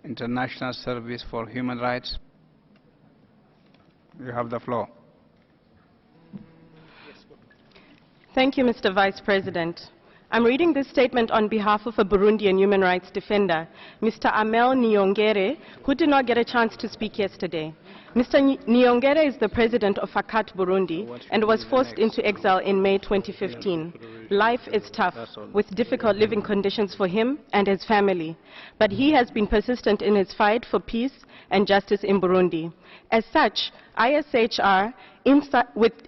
International Service for Human Rights. You have the floor. Thank you, Mr. Vice President. I'm reading this statement on behalf of a Burundian human rights defender, Mr. Amel Niyongere, who did not get a chance to speak yesterday. Mr. Niyongere is the president of ACAT Burundi and was forced into exile in May 2015. Life is tough, with difficult living conditions for him and his family, but he has been persistent in his fight for peace and justice in Burundi. As such, ISHR,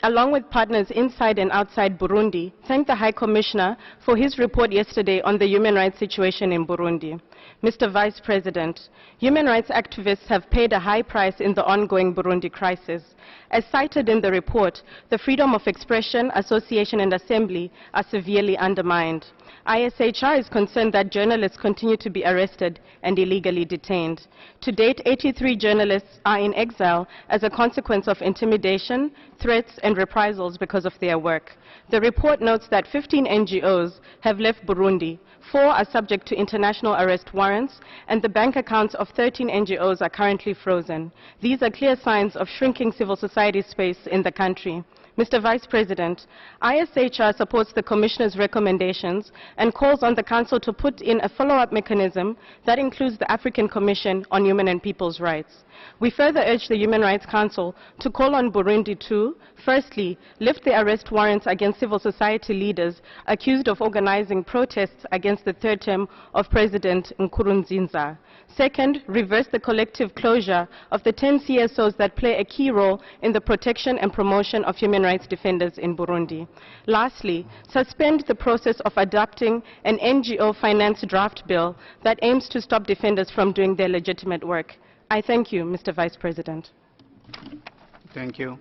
along with partners inside and outside Burundi, thank the High Commissioner for his report yesterday on the human rights situation in Burundi. Mr. Vice President, human rights activists have paid a high price in the ongoing Burundi crisis. As cited in the report, the freedom of expression, association and assembly are severely undermined. ISHR is concerned that journalists continue to be arrested and illegally detained. To date, 83 journalists are in exile as a consequence of intimidation, threats and reprisals because of their work. The report notes that 15 NGOs have left Burundi, 4 are subject to international arrest warrants, and the bank accounts of 13 NGOs are currently frozen. These are clear signs of shrinking civil society space in the country. Mr. Vice President, ISHR supports the Commissioner's recommendations and calls on the Council to put in a follow-up mechanism that includes the African Commission on Human and People's Rights. We further urge the Human Rights Council to call on Burundi to, firstly, lift the arrest warrants against civil society leaders accused of organizing protests against the third term of President Nkurunziza. Second, reverse the collective closure of the 10 CSOs that play a key role in the protection and promotion of human rights defenders in Burundi. Lastly, suspend the process of adopting an NGO-financed draft bill that aims to stop defenders from doing their legitimate work. I thank you, Mr. Vice President. Thank you.